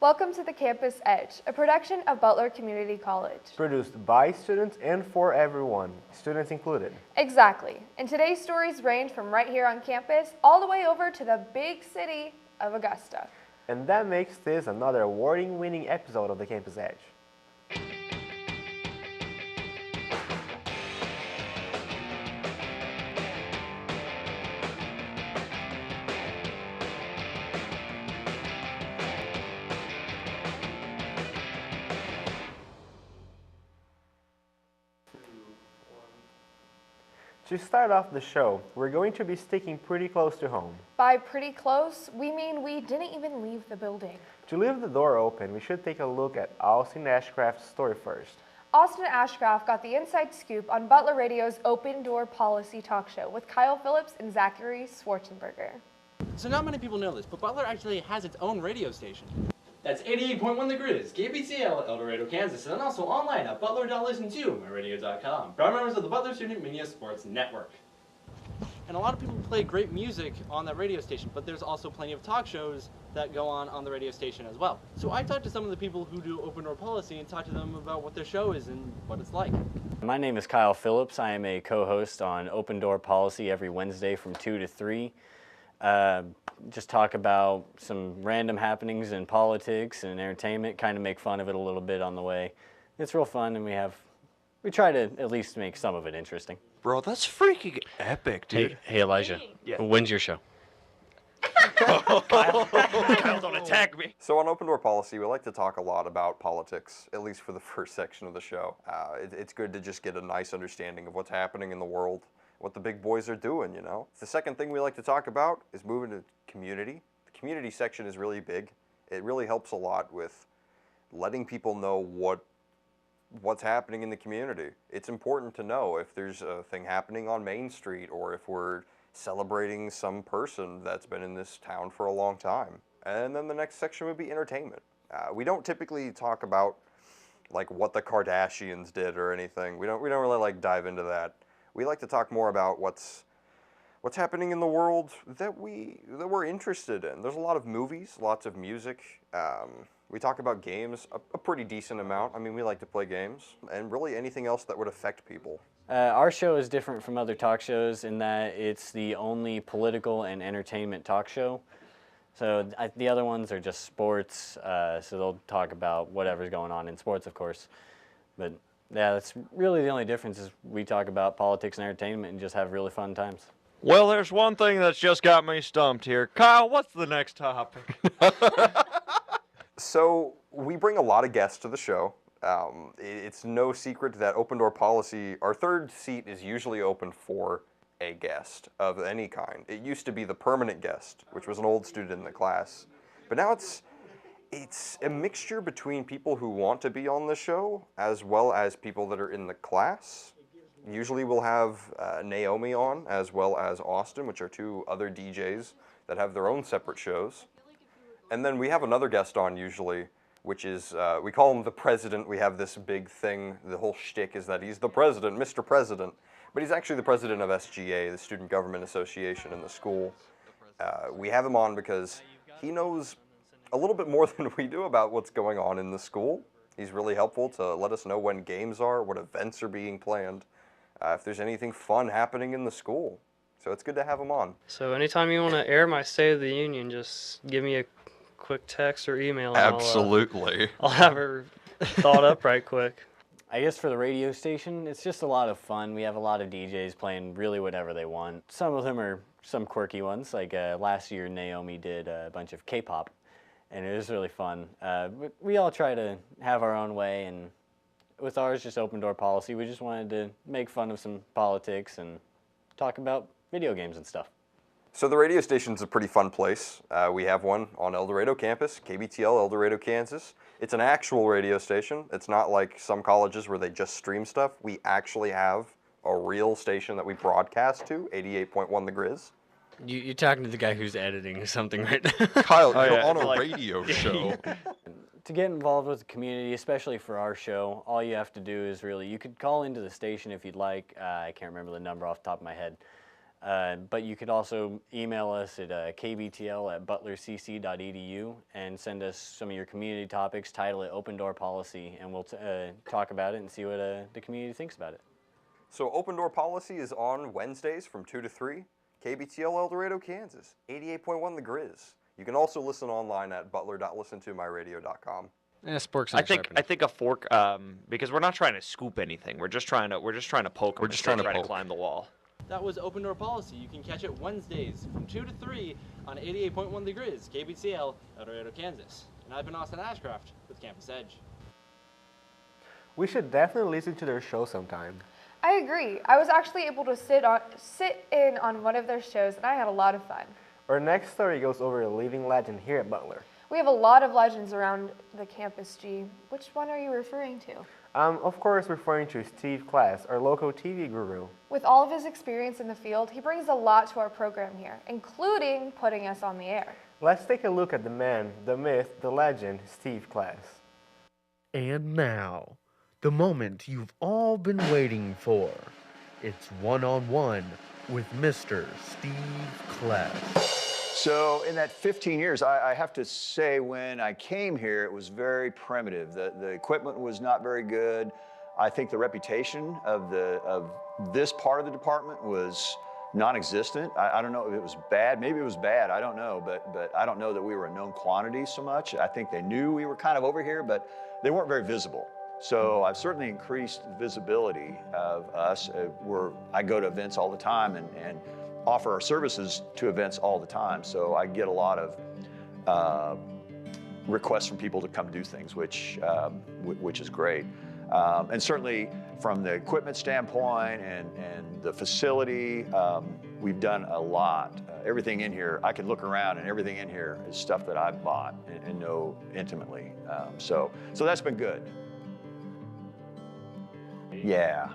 Welcome to the Campus Edge, a production of Butler Community College. Produced by students and for everyone, students included. Exactly. And today's stories range from right here on campus all the way over to the big city of Augusta. And that makes this another award-winning episode of the Campus Edge. To start off the show, we're going to be sticking pretty close to home. By pretty close, we mean we didn't even leave the building. To leave the door open, we should take a look at Austin Ashcraft's story first. Austin Ashcraft got the inside scoop on Butler Radio's Open Door Policy Talk Show with KylePhillips and Zachary Schwarzenberger. So not many people know this, but Butler actually has its own radio station. That's 88.1 The Grizz, KBTL, El Dorado, Kansas, and also online at butler.listen2myradio.com. Proud members of the Butler Student Media Sports Network. And a lot of people play great music on that radio station, but there's also plenty of talk shows that go on the radio station as well. So I talked to some of the people who do open door policy and talked to them about what their show is and what it's like. My name is KylePhillips. I am a co-host on Open Door Policy every Wednesday from 2 to 3. Just talk about some random happenings in politics and entertainment, kind of make fun of it a little bit on the way. It's real fun, and we try to at least make some of it interesting. Bro, that's freaking epic, dude. Hey Elijah, Yeah. when's your show? Kyle, don't attack me. So on Open Door Policy, we like to talk a lot about politics, at least for the first section of the show. It's good to just get a nice understanding of what's happening in the world, what the big boys are doing, you know. The second thing we like to talk about is moving to community. The community section is really big. It really helps a lot with letting people know what's happening in the community. It's important to know if there's a thing happening on Main Street or if we're celebrating some person that's been in this town for a long time. And then the next section would be entertainment. We don't typically talk about like what the Kardashians did or anything. We don't really like dive into that. We like to talk more about what's happening in the world that we're interested in. There's a lot of movies, lots of music. We talk about games a pretty decent amount. I mean, we like to play games, and really anything else that would affect people. Our show is different from other talk shows in that it's the only political and entertainment talk show. So the other ones are just sports, so they'll talk about whatever's going on in sports, of course. But yeah, that's really the only difference is we talk about politics and entertainment and just have really fun times. Well, there's one thing that's just got me stumped here. Kyle, what's the next topic? So we bring a lot of guests to the show. It's no secret that Open Door Policy, our third seat is usually open for a guest of any kind. It used to be the permanent guest, which was an old student in the class. But now it's a mixture between people who want to be on the show as well as people that are in the class. Usually we'll have Naomi on as well as Austin, which are two other DJs that have their own separate shows. And then we have another guest on usually, which is, we call him the president. We have this big thing, the whole shtick is that he's the president, Mr. President. But he's actually the president of SGA, the Student Government Association in the school. We have him on because he knows a little bit more than we do about what's going on in the school. He's really helpful to let us know when games are, what events are being planned, if there's anything fun happening in the school. So it's good to have him on. So anytime you want to air my State of the Union, just give me a quick text or email. And Absolutely. I'll have her thought up right quick. I guess for the radio station, it's just a lot of fun. We have a lot of DJs playing really whatever they want. Some of them are some quirky ones, like last year Naomi did a bunch of K-pop, and it was really fun. But we all try to have our own way, and with ours just Open Door Policy, we just wanted to make fun of some politics and talk about video games and stuff. So the radio station's a pretty fun place. We have one on El Dorado campus, KBTL, El Dorado, Kansas. It's an actual radio station. It's not like some colleges where they just stream stuff. We actually have a real station that we broadcast to, 88.1 The Grizz. You're talking to the guy who's editing something right now. Kyle, you're on a radio show. To get involved with the community, especially for our show, all you have to do is really, you could call into the station if you'd like. I can't remember the number off the top of my head. But you could also email us at kbtl@butlercc.edu and send us some of your community topics, title it Open Door Policy, and we'll talk about it and see what the community thinks about it. So Open Door Policy is on Wednesdays from 2 to 3. KBTL El Dorado, Kansas, 88.1 The Grizz. You can also listen online at butler.listentomyradio.com. Yeah, sporks. I think a fork, because we're not trying to scoop anything. We're just trying to poke. We're just trying to climb the wall. That was Open Door Policy. You can catch it Wednesdays from 2 to 3 on 88.1 The Grizz, KBTL, El Dorado, Kansas. And I've been Austin Ashcraft with Campus Edge. We should definitely listen to their show sometime. I agree. I was actually able to sit in on one of their shows, and I had a lot of fun. Our next story goes over a living legend here at Butler. We have a lot of legends around the campus, G. Which one are you referring to? Of course, referring to Steve Cless, our local TV guru. With all of his experience in the field, he brings a lot to our program here, including putting us on the air. Let's take a look at the man, the myth, the legend, Steve Cless. And now, the moment you've all been waiting for. It's one-on-one with Mr. Steve Cless. So in that 15 years, I have to say when I came here, it was very primitive. The equipment was not very good. I think the reputation of this part of the department was non-existent. I don't know if it was bad. Maybe it was bad. I don't know. But I don't know that we were a known quantity so much. I think they knew we were kind of over here, but they weren't very visible. So I've certainly increased visibility of us. I go to events all the time and offer our services to events all the time. So I get a lot of requests from people to come do things, which is great. And certainly from the equipment standpoint and the facility, we've done a lot. Everything in here, I can look around and everything in here is stuff that I've bought and know intimately. So that's been good. Yeah,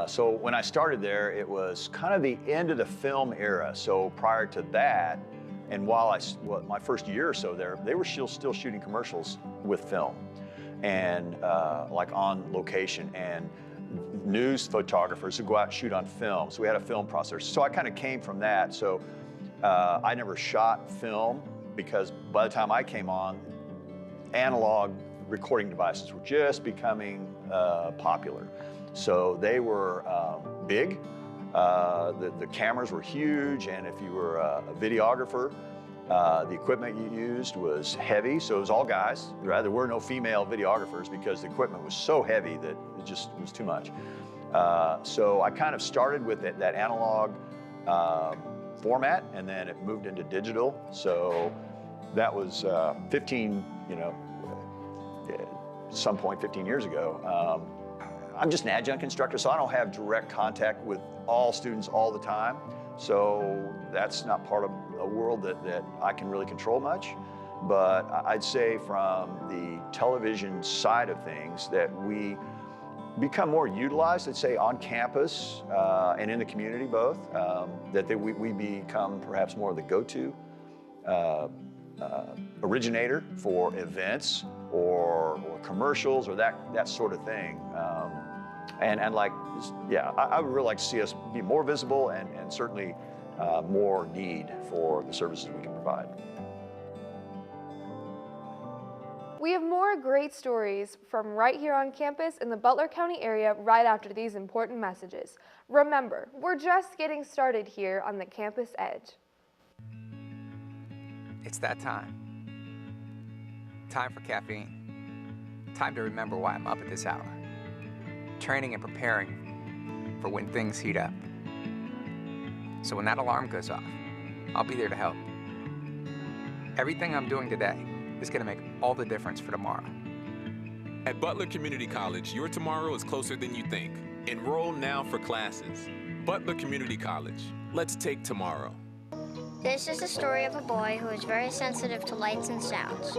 so when I started there, it was kind of the end of the film era. So prior to that, and while my first year or so there, they were still shooting commercials with film and like on location, and news photographers who go out and shoot on film. So we had a film processor. So I kind of came from that. So I never shot film because by the time I came on, analog recording devices were just becoming popular. So they were big, the cameras were huge, and if you were a videographer, the equipment you used was heavy, so it was all guys. There were no female videographers because the equipment was so heavy that it just was too much. So I kind of started with that analog format, and then it moved into digital. So that was 15, some point 15 years ago. I'm just an adjunct instructor, so I don't have direct contact with all students all the time. So that's not part of a world that I can really control much. But I'd say from the television side of things that we become more utilized, I'd say on campus and in the community both, that we become perhaps more of the go-to originator for events or commercials or that sort of thing. And like, yeah, I would really like to see us be more visible and certainly more need for the services we can provide. We have more great stories from right here on campus in the Butler County area right after these important messages. Remember, we're just getting started here on the Campus Edge. It's that time. Time for caffeine. Time to remember why I'm up at this hour. Training and preparing for when things heat up. So when that alarm goes off, I'll be there to help. Everything I'm doing today is going to make all the difference for tomorrow. At Butler Community College, your tomorrow is closer than you think. Enroll now for classes. Butler Community College. Let's take tomorrow. This is the story of a boy who is very sensitive to lights and sounds.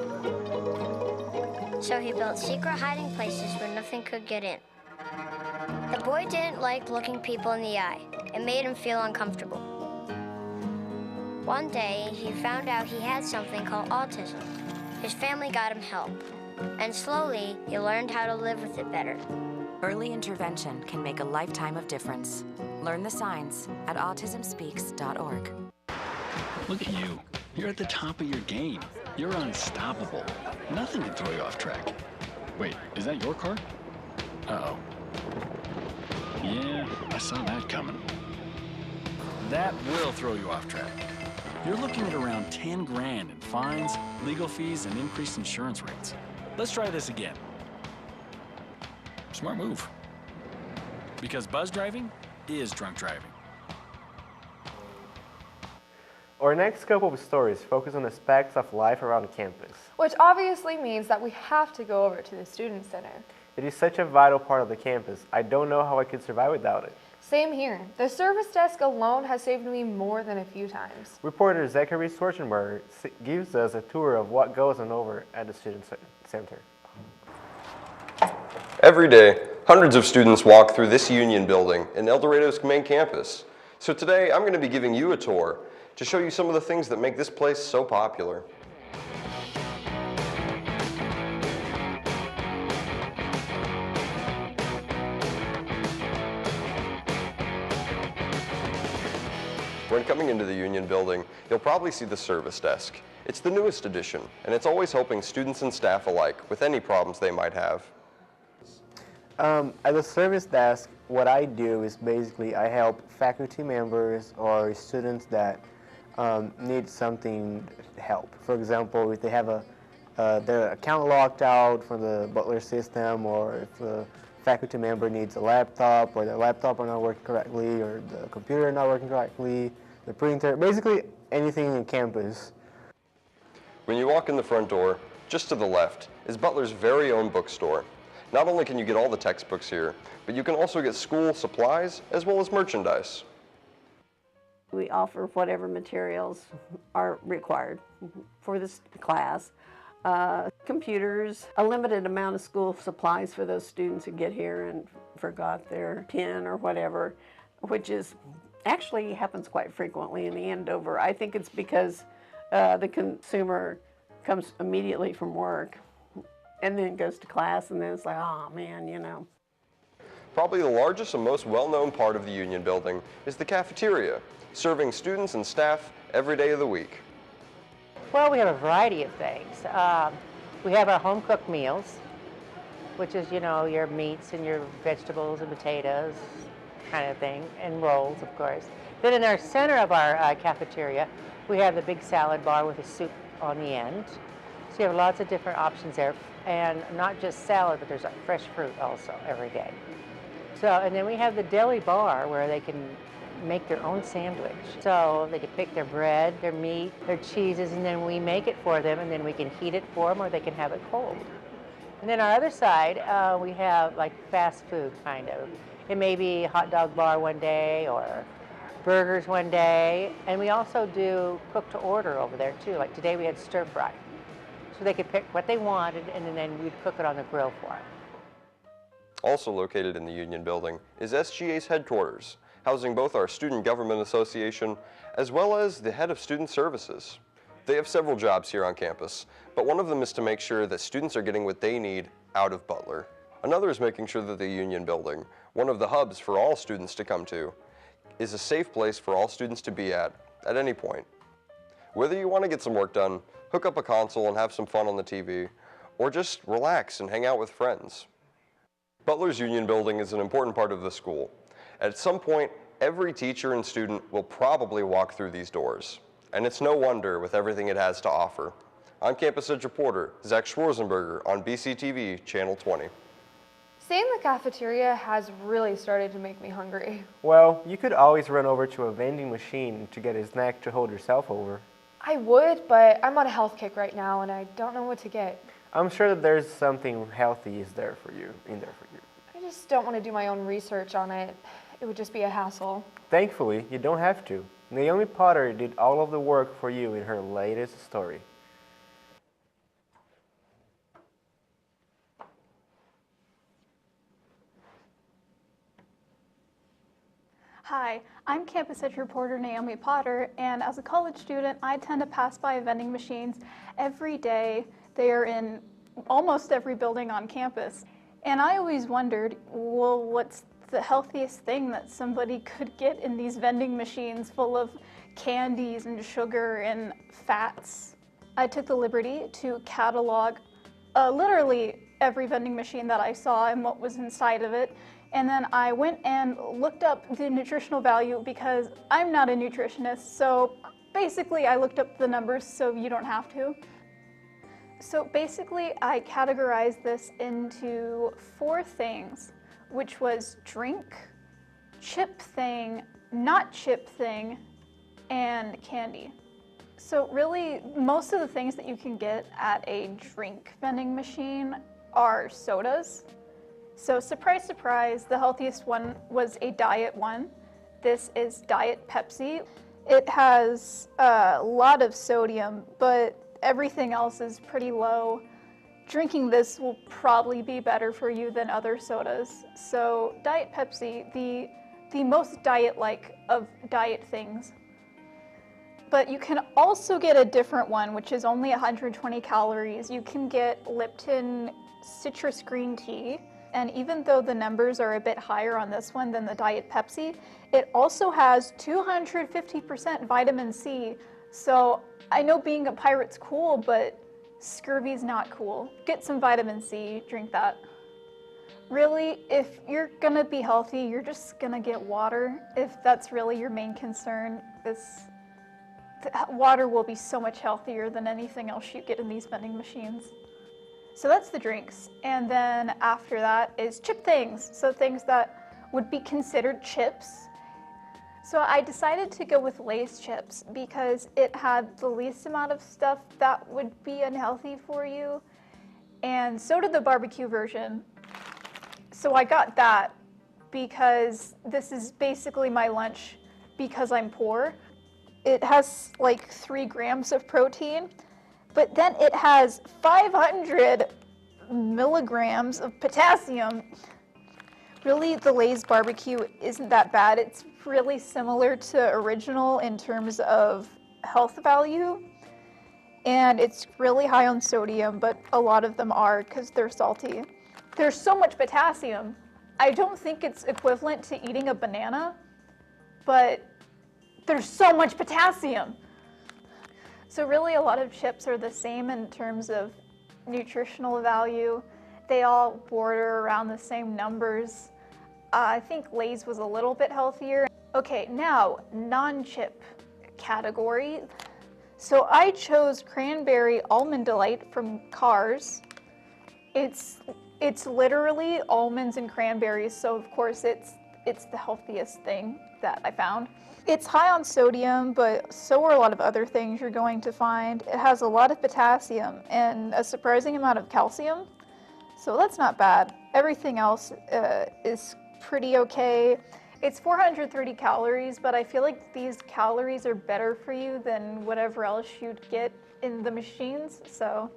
So he built secret hiding places where nothing could get in. The boy didn't like looking people in the eye. It made him feel uncomfortable. One day, he found out he had something called autism. His family got him help, and slowly, he learned how to live with it better. Early intervention can make a lifetime of difference. Learn the signs at autismspeaks.org. Look at you. You're at the top of your game. You're unstoppable. Nothing can throw you off track. Wait, is that your car? Uh-oh. Yeah, I saw that coming. That will throw you off track. You're looking at around 10 grand in fines, legal fees, and increased insurance rates. Let's try this again. Smart move. Because buzz driving is drunk driving. Our next couple of stories focus on aspects of life around campus. Which obviously means that we have to go over to the Student Center. It is such a vital part of the campus. I don't know how I could survive without it. Same here. The service desk alone has saved me more than a few times. Reporter Zachary Schwarzenberger gives us a tour of what goes on over at the Student Center. Every day, hundreds of students walk through this union building in El Dorado's main campus. So today, I'm going to be giving you a tour to show you some of the things that make this place so popular. When coming into the Union building, you'll probably see the service desk. It's the newest addition, and it's always helping students and staff alike with any problems they might have. At the service desk, what I do is basically I help faculty members or students that need something help. For example, if they have their account locked out from the Butler system, or if a faculty member needs a laptop, or their laptop are not working correctly, or the computer not working correctly, the printer, basically anything in campus. When you walk in the front door, just to the left is Butler's very own bookstore. Not only can you get all the textbooks here, but you can also get school supplies as well as merchandise. We offer whatever materials are required for this class. Computers, a limited amount of school supplies for those students who get here and forgot their pen or whatever, which is actually happens quite frequently in the Andover. I think it's because the consumer comes immediately from work and then goes to class, and then it's like, oh man, you know. Probably the largest and most well-known part of the Union building is the cafeteria, serving students and staff every day of the week. Well, we have a variety of things. We have our home-cooked meals, which is, you know, your meats and your vegetables and potatoes kind of thing, and rolls, of course. Then in our center of our cafeteria, we have the big salad bar with a soup on the end. So you have lots of different options there, and not just salad, but there's fresh fruit also every day. So, and then we have the deli bar where they can make their own sandwich. So they can pick their bread, their meat, their cheeses, and then we make it for them, and then we can heat it for them, or they can have it cold. And then our other side, we have like fast food kind of. It may be a hot dog bar one day, or burgers one day, and we also do cook to order over there too. Like today we had stir fry. So they could pick what they wanted, and then we'd cook it on the grill for them. Also located in the Union building is SGA's headquarters, housing both our Student Government Association as well as the head of Student Services. They have several jobs here on campus, but one of them is to make sure that students are getting what they need out of Butler. Another is making sure that the Union building, one of the hubs for all students to come to, is a safe place for all students to be at any point. Whether you want to get some work done, hook up a console and have some fun on the TV, or just relax and hang out with friends. Butler's Union building is an important part of the school. At some point, every teacher and student will probably walk through these doors, and it's no wonder with everything it has to offer. I'm Campus Edge reporter Zach Schwarzenberger on BCTV Channel 20. Seeing the cafeteria has really started to make me hungry. Well, you could always run over to a vending machine to get a snack to hold yourself over. I would, but I'm on a health kick right now, and I don't know what to get. I'm sure that there's something healthy in there for you. I just don't want to do my own research on it. It would just be a hassle. Thankfully, you don't have to. Naomi Potter did all of the work for you in her latest story. Hi, I'm Campus Edge reporter Naomi Potter, and as a college student, I tend to pass by vending machines every day. They are in almost every building on campus. And I always wondered, well, what's the healthiest thing that somebody could get in these vending machines full of candies and sugar and fats. I took the liberty to catalog literally every vending machine that I saw and what was inside of it. And then I went and looked up the nutritional value because I'm not a nutritionist. So basically I looked up the numbers so you don't have to. So basically I categorized this into 4 things, which was drink, chip thing, not chip thing, and candy. So really, most of the things that you can get at a drink vending machine are sodas. So surprise, surprise, the healthiest one was a diet one. This is Diet Pepsi. It has a lot of sodium, but everything else is pretty low. Drinking this will probably be better for you than other sodas. So Diet Pepsi, the most diet-like of diet things. But you can also get a different one, which is only 120 calories. You can get Lipton citrus green tea. And even though the numbers are a bit higher on this one than the Diet Pepsi, it also has 250% vitamin C. So I know being a pirate's cool, but scurvy's not cool. Get some vitamin C, drink that. Really, if you're gonna be healthy, you're just gonna get water. If that's really your main concern, water will be so much healthier than anything else you get in these vending machines. So that's the drinks. And then after that is chip things. So things that would be considered chips. So I decided to go with Lay's chips because it had the least amount of stuff that would be unhealthy for you. And so did the barbecue version. So I got that because this is basically my lunch because I'm poor. It has like 3 grams of protein, but then it has 500 milligrams of potassium. Really, the Lay's barbecue isn't that bad. It's really similar to original in terms of health value. And it's really high on sodium, but a lot of them are because they're salty. There's so much potassium. I don't think it's equivalent to eating a banana, but there's so much potassium. So really a lot of chips are the same in terms of nutritional value. They all border around the same numbers. I think Lay's was a little bit healthier. Okay, now non-chip category. So I chose Cranberry Almond Delight from Cars. It's literally almonds and cranberries, so of course it's the healthiest thing that I found. It's high on sodium, but so are a lot of other things you're going to find. It has a lot of potassium and a surprising amount of calcium, so that's not bad. Everything else is pretty okay. It's 430 calories, but I feel like these calories are better for you than whatever else you'd get in the machines, so.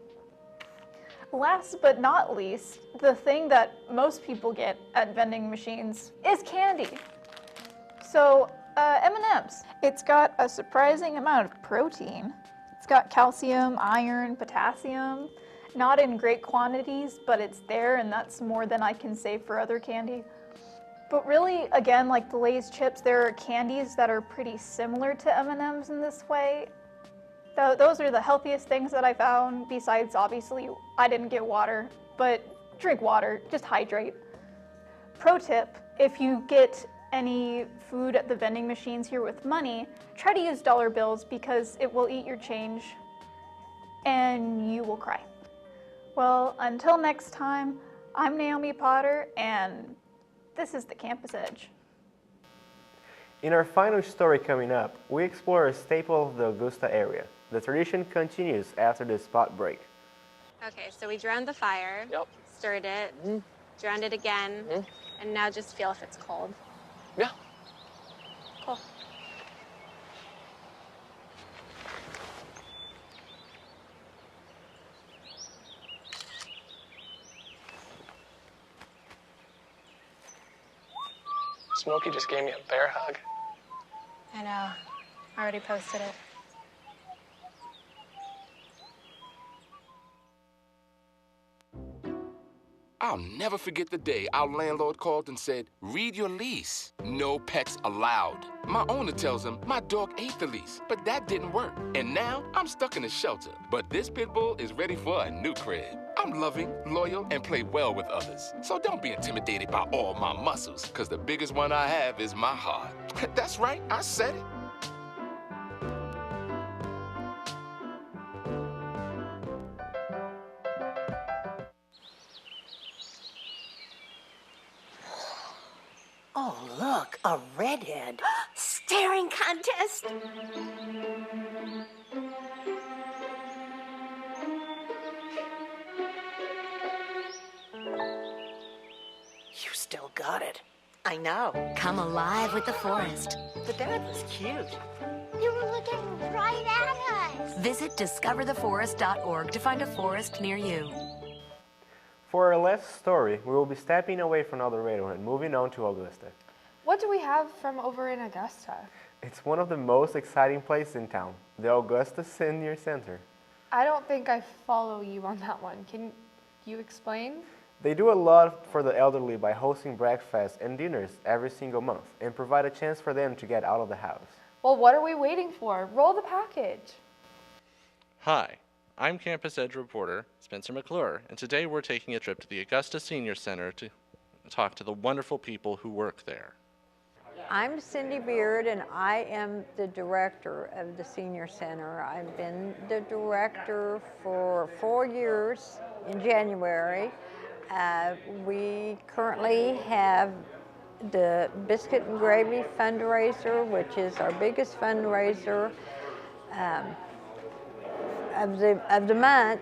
Last but not least, the thing that most people get at vending machines is candy. So M&Ms. It's got a surprising amount of protein. It's got calcium, iron, potassium, not in great quantities, but it's there, and that's more than I can say for other candy. But really, again, like the Lay's chips, there are candies that are pretty similar to M&Ms in this way. Those are the healthiest things that I found, besides obviously I didn't get water, but drink water, just hydrate. Pro tip, if you get any food at the vending machines here with money, try to use dollar bills because it will eat your change and you will cry. Well, until next time, I'm Naomi Potter and this is the Campus Edge. In our final story coming up, we explore a staple of the Augusta area. The tradition continues after the spot break. Okay, so we drowned the fire, stirred it, drowned it again, and now just feel if it's cold. Yeah. Cool. Smokey just gave me a bear hug. I know. I already posted it. I'll never forget the day our landlord called and said, read your lease. No pets allowed. My owner tells him my dog ate the lease, but that didn't work. And now I'm stuck in a shelter. But this pit bull is ready for a new crib. I'm loving, loyal, and play well with others. So don't be intimidated by all my muscles, because the biggest one I have is my heart. That's right, I said it. Oh, look, a redhead. Staring contest. You still got it. I know. Come alive with the forest. The dad was cute. They were looking right at us. Visit discovertheforest.org to find a forest near you. For our last story, we will be stepping away from El Dorado and moving on to Augusta. What do we have from over in Augusta? It's one of the most exciting places in town, the Augusta Senior Center. I don't think I follow you on that one. Can you explain? They do a lot for the elderly by hosting breakfasts and dinners every single month and provide a chance for them to get out of the house. Well, what are we waiting for? Roll the package. Hi, I'm Campus Edge reporter Spencer McClure, and today we're taking a trip to the Augusta Senior Center to talk to the wonderful people who work there. I'm Cindy Beard, and I am the director of the Senior Center. I've been the director for 4 years in January. We currently have the Biscuit and Gravy fundraiser, which is our biggest fundraiser of the month,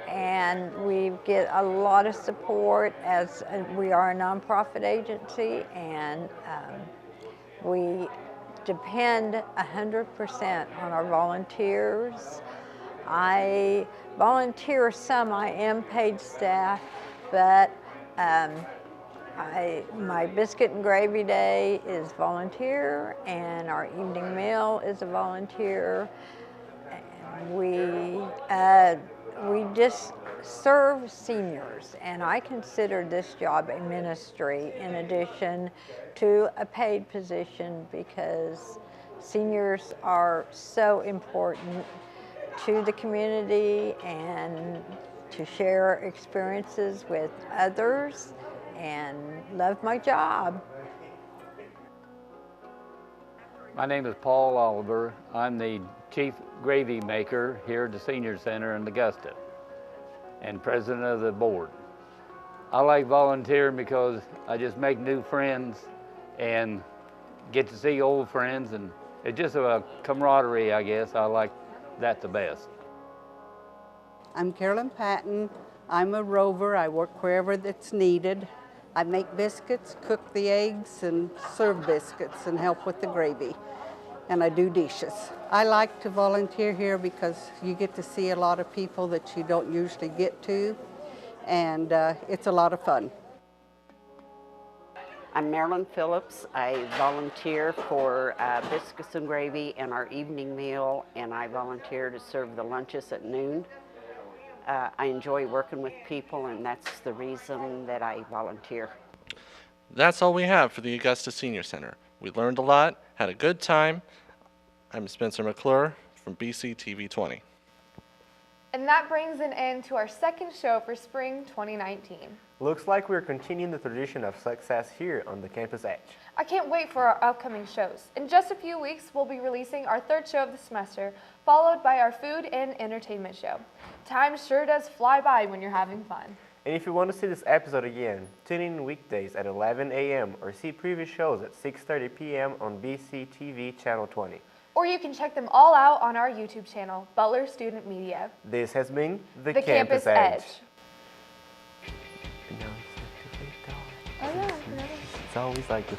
and we get a lot of support as we are a nonprofit agency, and we depend 100% on our volunteers. I volunteer some, I am paid staff, but my Biscuit and Gravy Day is volunteer, and our evening meal is a volunteer. And we just serve seniors, and I consider this job a ministry in addition to a paid position, because seniors are so important to the community and to share experiences with others, and love my job. My name is Paul Oliver. I'm the chief gravy maker here at the Senior Center in Augusta and president of the board. I like volunteering because I just make new friends and get to see old friends, and it's just a camaraderie, I guess. I like that the best. I'm Carolyn Patton. I'm a rover. I work wherever that's needed. I make biscuits, cook the eggs, and serve biscuits and help with the gravy. And I do dishes. I like to volunteer here because you get to see a lot of people that you don't usually get to, and it's a lot of fun. I'm Marilyn Phillips. I volunteer for biscuits and gravy and our evening meal, and I volunteer to serve the lunches at noon. I enjoy working with people, and that's the reason that I volunteer. That's all we have for the Augusta Senior Center. We learned a lot, had a good time. I'm Spencer McClure from BC TV 20. And that brings an end to our second show for Spring 2019. Looks like we're continuing the tradition of success here on the Campus Edge. I can't wait for our upcoming shows. In just a few weeks, we'll be releasing our third show of the semester, followed by our food and entertainment show. Time sure does fly by when you're having fun. And if you want to see this episode again, tune in weekdays at 11 a.m. or see previous shows at 6:30 p.m. on BC TV Channel 20. Or you can check them all out on our YouTube channel, Butler Student Media. This has been the Campus Edge. It's always like the